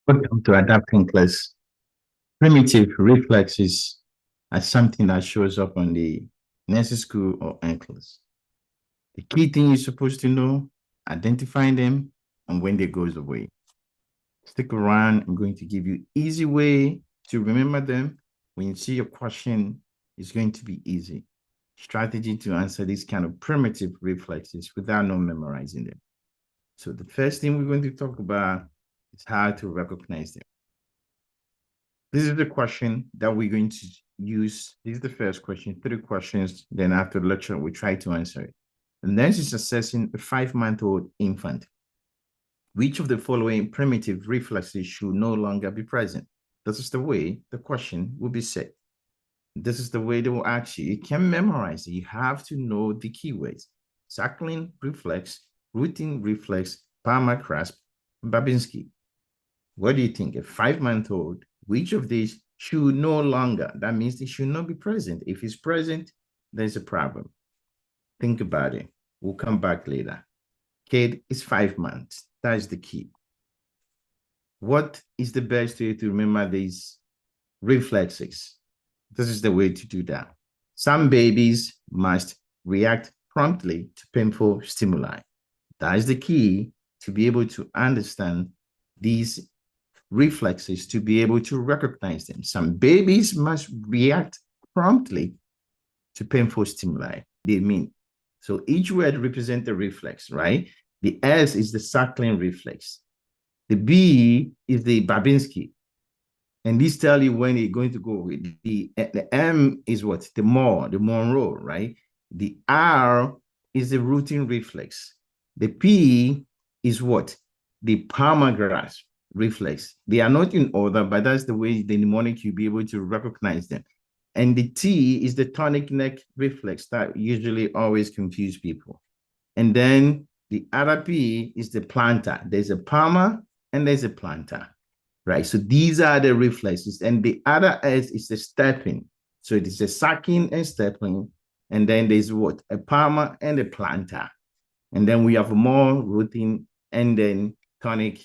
Welcome to Adapting Class. Primitive reflexes are something that shows up on the nursery school or NCLEX. The key thing you're supposed to know, identifying them and when they goes away. Stick around. I'm going to give you easy way to remember them. When you see your question, it's going to be easy. Strategy to answer these kind of primitive reflexes without not memorizing them. So the first thing we're going to talk about is how to recognize them. This is the question that we're going to use. This is the first question, 3 questions. Then after the lecture, we try to answer it. The next is assessing a 5-month-old infant. Which of the following primitive reflexes should no longer be present? This is the way the question will be set. This is the way they will ask you. You can memorize it. You have to know the keywords. Suckling reflex, routine reflex, Palmar grasp, Babinski. What do you think? A 5-month-old, which of these should no longer? That means it should not be present. If it's present, there's a problem. Think about it. We'll come back later. Kid is 5 months. That is the key. What is the best way to remember these reflexes? This is the way to do that. Some babies must react promptly to painful stimuli. That is the key to be able to understand these reflexes, to be able to recognize them. Some babies must react promptly to painful stimuli. They mean, so each word represents a reflex, right? The S is the suckling reflex. The B is the Babinski. And these tell you when you're going to go with the M is what? The Moro, right? The R is the routine reflex. The P is what? The Palmar grasp reflex. They are not in order, but that's the way the mnemonic you'll be able to recognize them. And the T is the tonic neck reflex that usually always confuse people. And then the other P is the plantar. There's a Palmar and there's a plantar, right? So these are the reflexes. And the other S is the stepping. So it is a sucking and stepping. And then there's what? A Palmar and a plantar. And then we have more routine and then tonic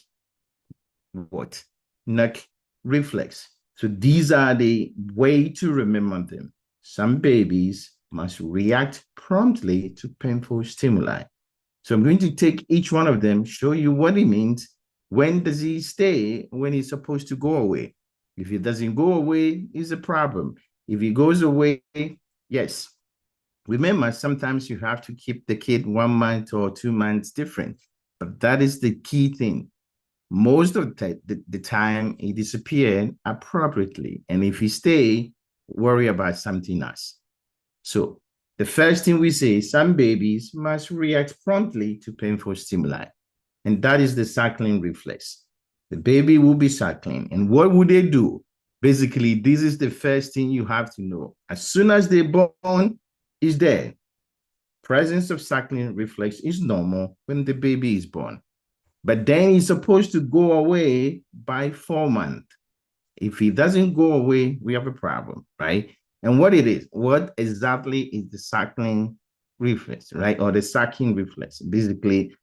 what? Neck reflex. So these are the way to remember them. Some babies must react promptly to painful stimuli. So I'm going to take each one of them, show you what it means. When does he stay? When he's supposed to go away? If he doesn't go away, it's a problem. If he goes away, yes. Remember, sometimes you have to keep the kid 1 month or 2 months different, but that is the key thing. Most of the time, he disappeared appropriately. And if he stay, worry about something else. So the first thing we say, some babies must react promptly to painful stimuli. And that is the suckling reflex. The baby will be suckling. And what would they do? Basically, this is the first thing you have to know. As soon as they're born, is there. Presence of suckling reflex is normal when the baby is born. But then he's supposed to go away by 4 months. If he doesn't go away, we have a problem, right? And what it is, what exactly is the suckling reflex, right? Or the sucking reflex. Basically,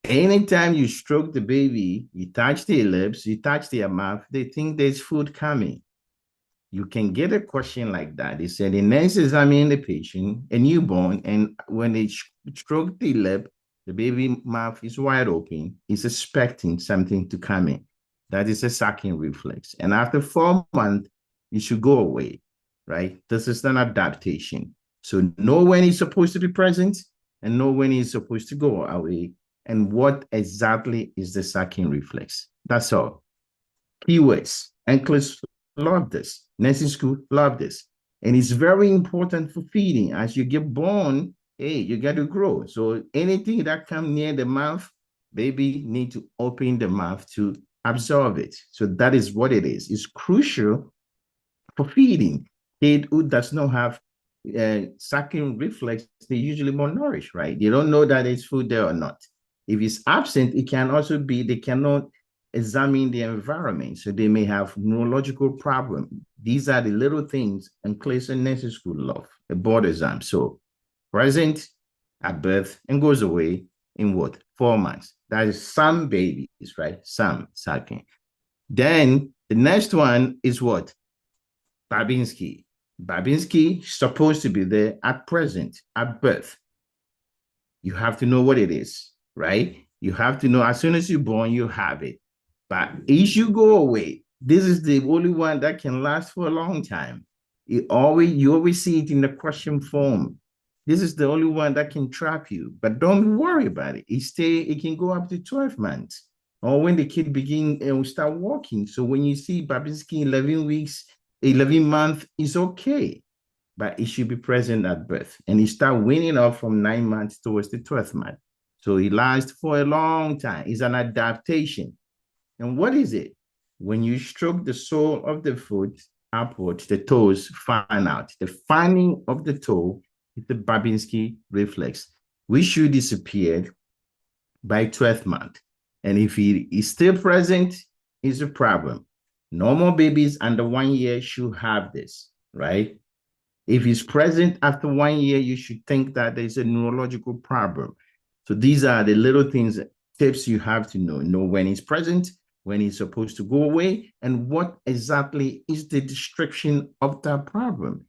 anytime you stroke the baby, you touch their lips, you touch their mouth, they think there's food coming. You can get a question like that. They said, the nurse examining the patient, a newborn, and when they stroke the lip, the baby mouth is wide open. He's expecting something to come in. That is a sucking reflex. And after 4 months, you should go away, right? This is an adaptation. So know when he's supposed to be present and know when he's supposed to go away and what exactly is the sucking reflex. That's all. Keywords. NCLEX love this. Nursing school love this. And it's very important for feeding. As you get born, hey, you got to grow. So anything that comes near the mouth, baby need to open the mouth to absorb it. So that is what it is. It's crucial for feeding. Kid who does not have sucking reflex, they usually malnourished, right? They don't know that there's food there or not. If it's absent, it can also be they cannot examine the environment, so they may have neurological problem. These are the little things NCLEX and nursing school love, a board exam. So present at birth and goes away in what? 4 months. That is some babies, right? Some sucking. Then the next one is what? Babinski. Babinski supposed to be there at present, at birth. You have to know what it is, right? You have to know as soon as you're born, you have it. But if you go away, this is the only one that can last for a long time. You always see it in the question form. This is the only one that can trap you. But don't worry about it. It can go up to 12 months. Or when the kid start walking. So when you see Babinski 11 weeks, 11 months, it's okay, but it should be present at birth. And it start weaning off from 9 months towards the 12th month. So it lasts for a long time. It's an adaptation. And what is it? When you stroke the sole of the foot upwards, the toes fan out. The fanning of the toe is the Babinski reflex, which should disappear by 12th month. And if it is still present, it's a problem. Normal babies under 1 year should have this, right? If it's present after 1 year, you should think that there's a neurological problem. So these are the little things, tips you have to know. Know when it's present, when it's supposed to go away, and what exactly is the description of that problem.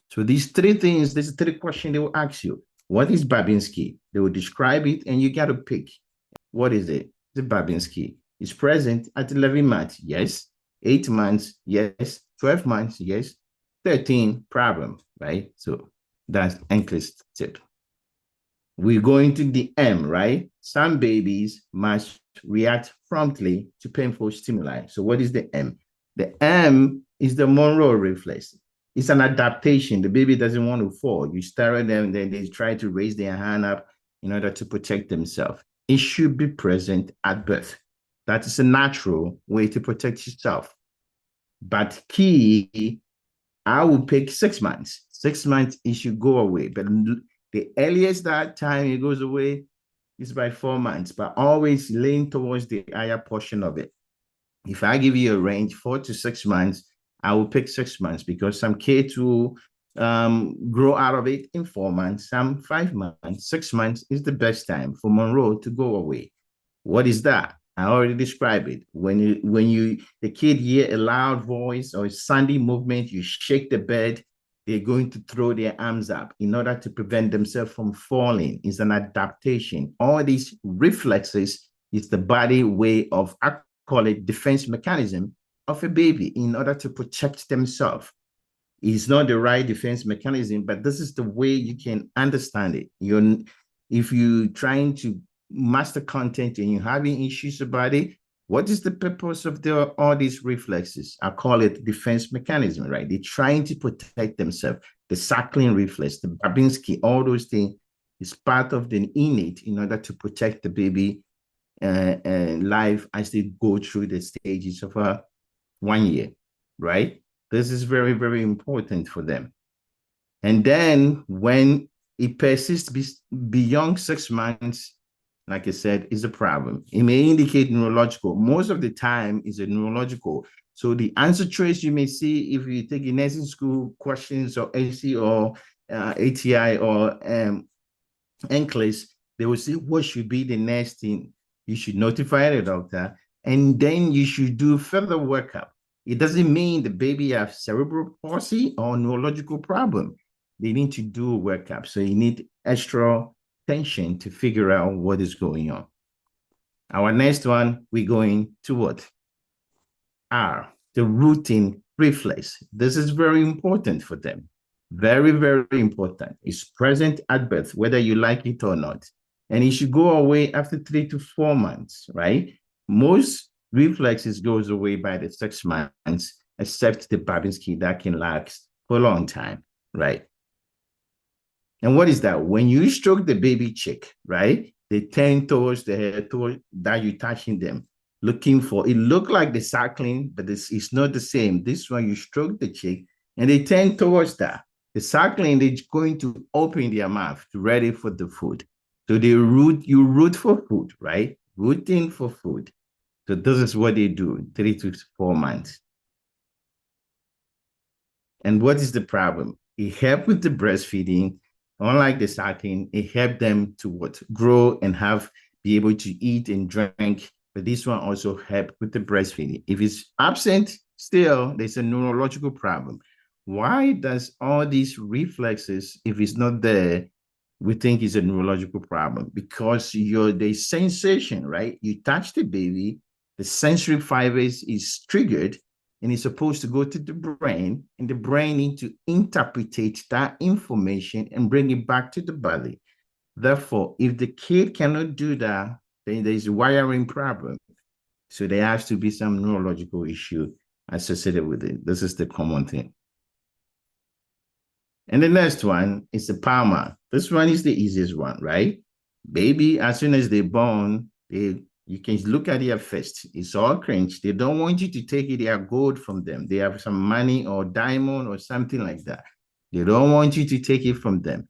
So these three things, these three questions they will ask you. What is Babinski? They will describe it, and you got to pick. What is it? The Babinski. It's present at 11 months, yes. 8 months, yes. 12 months, yes. 13, problem, right? So that's NCLEX tip. We're going to the M, right? Some babies must react promptly to painful stimuli. So what is the M? The M is the Moro reflex. It's an adaptation. The baby doesn't want to fall. You stare at them, then they try to raise their hand up in order to protect themselves. It should be present at birth. That is a natural way to protect yourself. But key, I will pick 6 months. 6 months, it should go away. But the earliest that time it goes away is by 4 months, but always lean towards the higher portion of it. If I give you a range, 4 to 6 months, I will pick 6 months because some kids will grow out of it in 4 months, some 5 months. 6 months is the best time for Monroe to go away. What is that? I already described it. When the kid hear a loud voice or a sounding movement, you shake the bed, they're going to throw their arms up in order to prevent themselves from falling. It's an adaptation. All these reflexes is the body way of, I call it defense mechanism of a baby in order to protect themselves. It's not the right defense mechanism, but this is the way you can understand it. If you're trying to master content and you're having issues about it, what is the purpose of all these reflexes? I call it defense mechanism, right? They're trying to protect themselves. The Suckling reflex, the Babinski, all those things is part of the innate in order to protect the baby life as they go through the stages of 1 year, right? This is very, very important for them. And then when it persists beyond 6 months, like I said, is a problem. It may indicate neurological. Most of the time, is a neurological. So the answer choice you may see if you take a nursing school questions or HESI or ATI or NCLEX, they will say what should be the next thing. You should notify the doctor, and then you should do further workup. It doesn't mean the baby has cerebral palsy or neurological problem. They need to do a workup. So you need extra attention to figure out what is going on. Our next one, we're going to what? R, the routine reflex. This is very important for them. Very, very important. It's present at birth, whether you like it or not. And it should go away after 3 to 4 months, right? Most reflexes goes away by the 6 months, except the Babinski that can last for a long time, right? And what is that? When you stroke the baby cheek, right? They turn towards the head, towards that you're touching them, looking for, it look like the Suckling, but it's not the same. This one, you stroke the cheek, and they turn towards that. The Suckling, they're going to open their mouth to ready for the food. So you root for food, right? Rooting for food. So this is what they do, 3 to 4 months. And what is the problem? It helps with the breastfeeding. Unlike the Suckling, it helped them to grow and be able to eat and drink but this one also helps with the breastfeeding. If it's absent, still there's a neurological problem. Why does all these reflexes, if it's not there, we think it's a neurological problem? Because the sensation, right? You touch the baby, the sensory fibers is triggered, and it's supposed to go to the brain, and the brain needs to interpret that information and bring it back to the body. Therefore, if the kid cannot do that, then there's a wiring problem. So there has to be some neurological issue associated with it. This is the common thing. And the next one is the Palmar. This one is the easiest one, right? Baby, as soon as they're born, you can look at their face. It's all cringe. They don't want you to take their gold from them. They have some money or diamond or something like that. They don't want you to take it from them.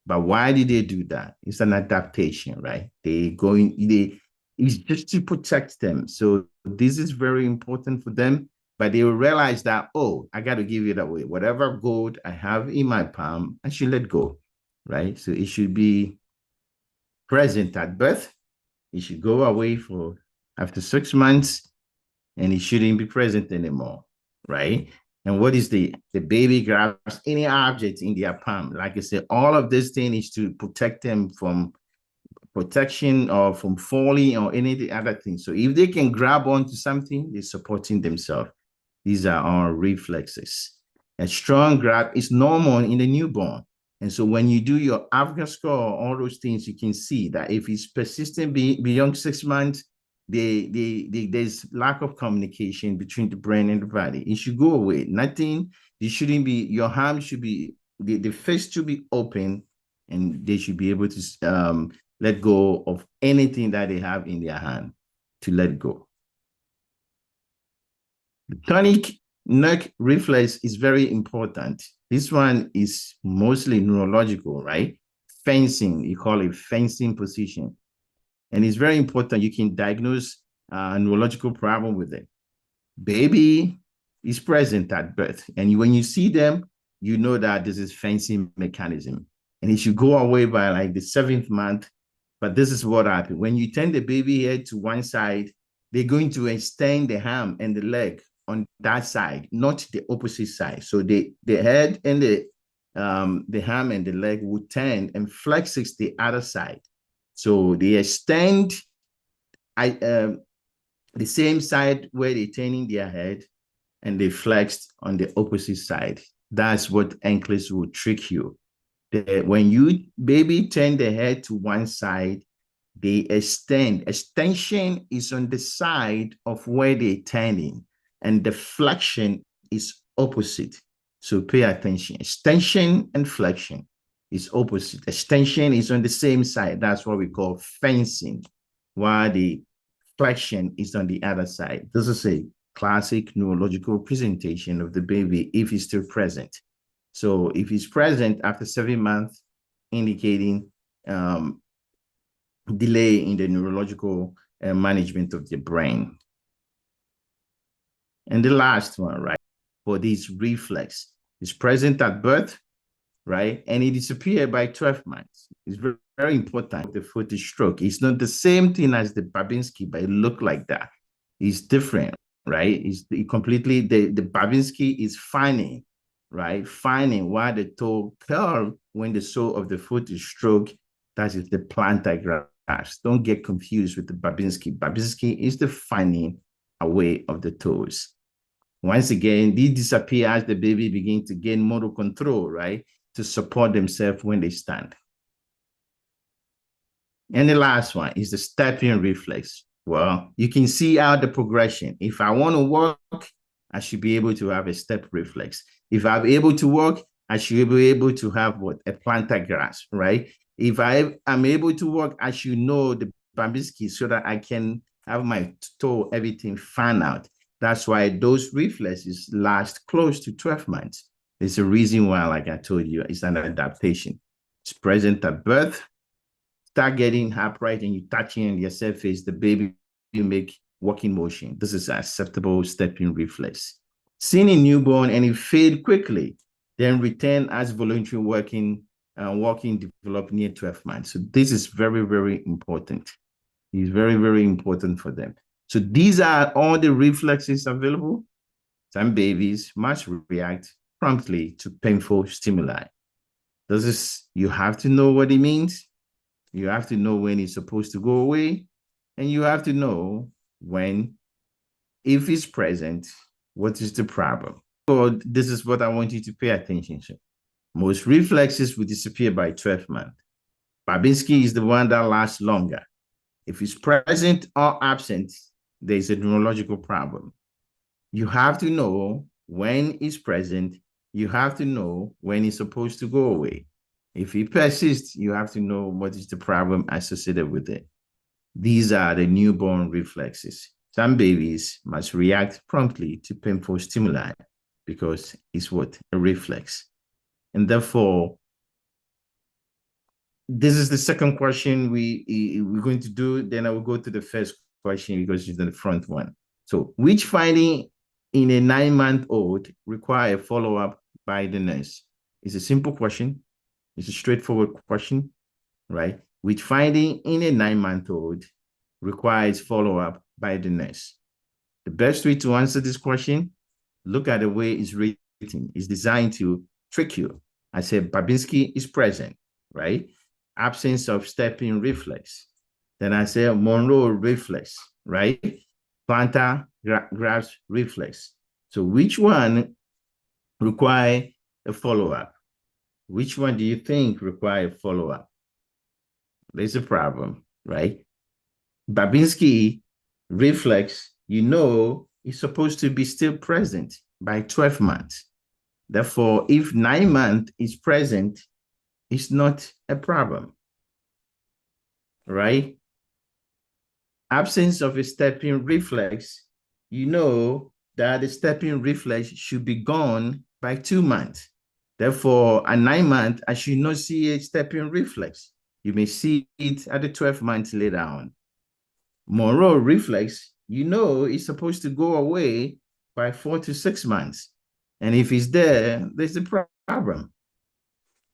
But why did they do that? It's an adaptation, right? It's just to protect them. So this is very important for them. But they will realize that, oh, I got to give it away. Whatever gold I have in my palm, I should let go, right? So it should be present at birth. It should go away for after 6 months, and it shouldn't be present anymore, right? And what is the baby grabs any object in their palm? Like I said, all of this thing is to protect them from protection or from falling or any other thing. So if they can grab onto something, they're supporting themselves. These are our reflexes. A strong grab is normal in the newborn. And so when you do your African score, all those things, you can see that if it's persistent beyond 6 months, there's lack of communication between the brain and the body. It should go away. Nothing, it shouldn't be, your hand should be, the fist should be open, and they should be able to let go of anything that they have in their hand to let go. The tonic neck reflex is very important. This one is mostly neurological, right? Fencing, you call it fencing position. And it's very important. You can diagnose a neurological problem with it. Baby is present at birth. And when you see them, you know that this is fencing mechanism. And it should go away by like the 7th month. But this is what happens. When you turn the baby head to one side, they're going to extend the arm and the leg on that side, not the opposite side. So the head and the arm and the leg will turn and flex the other side. So they extend the same side where they're turning their head, and they flex on the opposite side. That's what NCLEX will trick you. When you baby turn the head to one side, they extend. Extension is on the side of where they're turning, and the flexion is opposite. So pay attention. Extension and flexion is opposite. Extension is on the same side. That's what we call fencing, while the flexion is on the other side. This is a classic neurological presentation of the baby if he's still present. So if he's present after 7 months, indicating delay in the neurological management of the brain. And the last one, right, for this reflex is present at birth, right? And it disappeared by 12 months. It's very, very important. The foot is stroke. It's not the same thing as the Babinski, but it look like that. It's different, right? It's completely, the Babinski is fanning, right? Fanning while the toe curve when the sole of the foot is stroke. That is the plantar grasp. Don't get confused with the Babinski. Babinski is the fanning away of the toes. Once again, these disappear as the baby begins to gain motor control, right? To support themselves when they stand. And the last one is the stepping reflex. Well, you can see out the progression. If I want to walk, I should be able to have a step reflex. If I'm able to walk, I should be able to have what? A plantar grasp, right? If I'm able to walk, I should know the Babinski so that I can have my toe, everything fan out. That's why those reflexes last close to 12 months. There's a reason why, like I told you, it's an adaptation. It's present at birth. Start getting upright and you touching on your surface, the baby will make walking motion. This is an acceptable stepping reflex. Seen in newborn and it fade quickly, then return as voluntary walking develop near 12 months. So this is very, very important. It's very, very important for them. So these are all the reflexes available. Some babies must react promptly to painful stimuli. You have to know what it means. You have to know when it's supposed to go away. And you have to know when, if it's present, what is the problem? So this is what I want you to pay attention to. Most reflexes will disappear by 12 months. Babinski is the one that lasts longer. If it's present or absent, there's a neurological problem. You have to know when it's present. You have to know when it's supposed to go away. If it persists, you have to know what is the problem associated with it. These are the newborn reflexes. Some babies must react promptly to painful stimuli because it's what? A reflex. And therefore, this is the second question we're going to do. Then I will go to the first question because it's the front one. So, which finding in a 9-month-old require a follow-up by the nurse? It's a simple question. It's a straightforward question, right? Which finding in a 9-month-old requires follow-up by the nurse? The best way to answer this question, look at the way it's written. It's designed to trick you. I said Babinski is present, right? Absence of stepping reflex. Then I say Moro reflex, right? Plantar grasp reflex. So which one require a follow-up? Which one do you think require follow-up? There's a problem, right? Babinski reflex, is supposed to be still present by 12 months. Therefore, if 9 months is present, it's not a problem, right? Absence of a stepping reflex, that the stepping reflex should be gone by 2 months. Therefore, at 9 months, I should not see a stepping reflex. You may see it at the 12 months later on. Moro reflex, is supposed to go away by 4 to 6 months. And if it's there, there's a problem.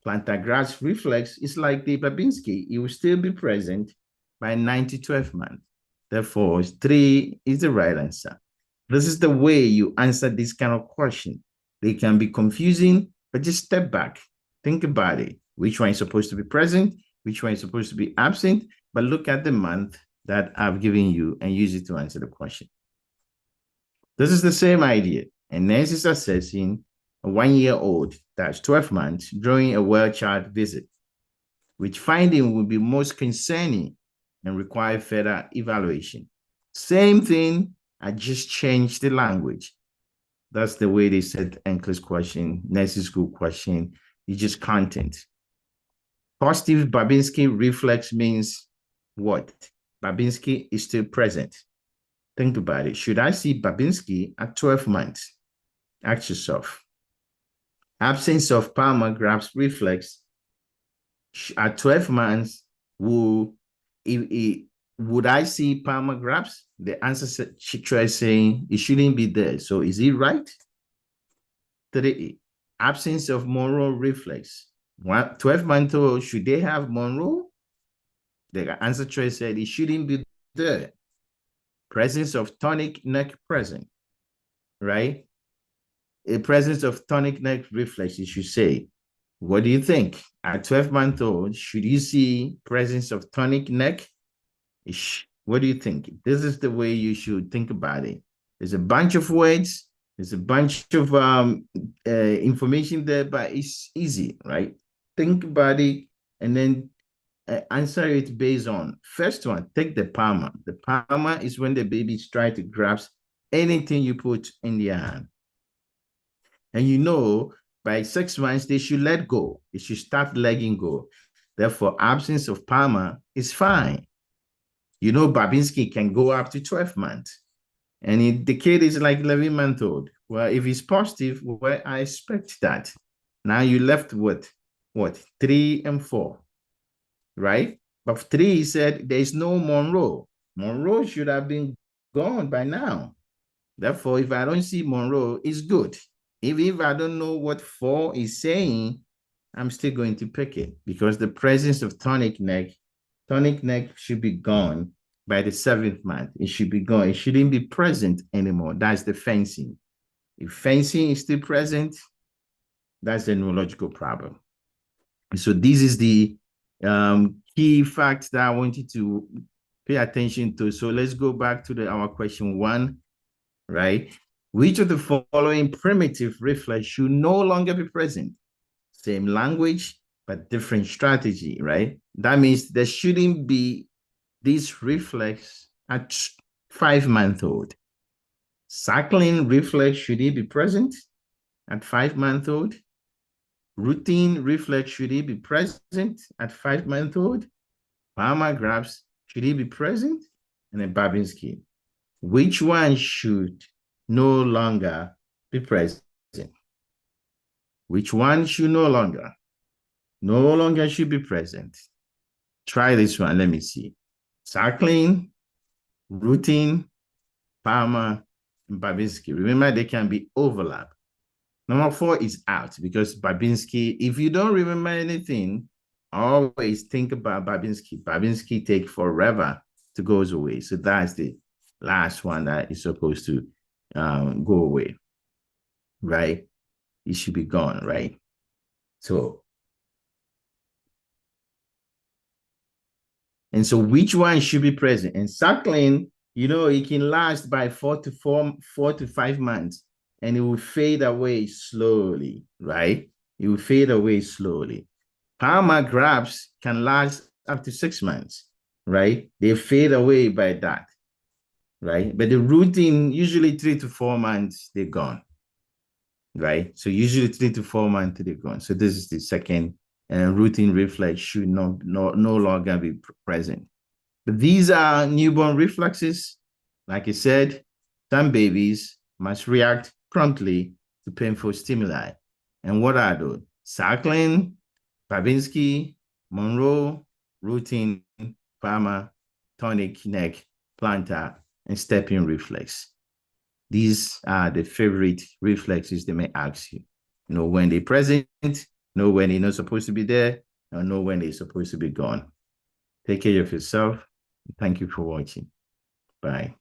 Plantar grasp reflex is like the Babinski. It will still be present by 9 to 12 months. Therefore, 3 is the right answer. This is the way you answer this kind of question. They can be confusing, but just step back. Think about it. Which one is supposed to be present? Which one is supposed to be absent? But look at the month that I've given you and use it to answer the question. This is the same idea. A nurse is assessing a 1-year-old, that's 12 months, during a well-child visit. Which finding will be most concerning and require further evaluation? Same thing, I just changed the language. That's the way they said NCLEX question, nursing school question. It's just content. Positive Babinski reflex means what? Babinski is still present. Think about it. Should I see Babinski at 12 months? Ask yourself. Absence of Palmar grasp reflex at 12 months, would I see Palmar grasp? The answer is saying it shouldn't be there. So is it right? 3, absence of Moro reflex. 12-month-old, should they have Moro? The answer choice said it shouldn't be there. Presence of tonic neck present, right? A presence of tonic neck reflex, you should say. What do you think? At 12-month-old, should you see presence of tonic neck? What do you think? This is the way you should think about it. There's a bunch of words. There's a bunch of information there, but it's easy, right? Think about it and then answer it based on. First one, take the Palmar. The Palmar is when the babies try to grasp anything you put in their hand. And by 6 months, they should let go. They should start letting go. Therefore, absence of Palmar is fine. Babinski can go up to 12 months. And the kid is like 11-month-old. Well, if it's positive, well, I expect that. Now you left with what? 3 and 4, right? But 3 said there's no Monroe. Monroe should have been gone by now. Therefore, if I don't see Monroe, it's good. If I don't know what 4 is saying, I'm still going to pick it because the presence of tonic neck should be gone by the 7th month, it should be gone. It shouldn't be present anymore. That's the fencing. If fencing is still present, that's the neurological problem. So this is the key facts that I want you to pay attention to. So let's go back to our question 1, right? Which of the following primitive reflex should no longer be present? Same language, but different strategy, right? That means there shouldn't be this reflex at 5-month-old. Suckling reflex, should it be present at 5-month-old? Routine reflex, should it be present at 5-month-old? Palmar grabs, should it be present? And then Babinski. Which one should no longer be present? Which one should no longer should be present? Try this one. Let me see. Suckling, routine, Palmar, and Babinski. Remember, they can be overlap. Number 4 is out because Babinski, if you don't remember anything, always think about Babinski. Babinski take forever to go away. So that's the last one that is supposed to go away, right? It should be gone, right? So, and so which one should be present? And suckling, it can last by 4 to 5 months, and it will fade away slowly, right? It will fade away slowly. Palmar grabs can last up to 6 months, right? They fade away by that, right? But the routine, usually 3 to 4 months, they're gone, right? So usually 3 to 4 months, they're gone. So this is the second, and routine reflex should no longer be present. But these are newborn reflexes. Like I said, some babies must react promptly to painful stimuli. And what are those? Suckling, Babinski, Moro, routine, Palmar, tonic, neck, plantar, and stepping reflex. These are the favorite reflexes they may ask you. Know when they're present, know when they're not supposed to be there, and know when they're supposed to be gone. Take care of yourself. Thank you for watching. Bye.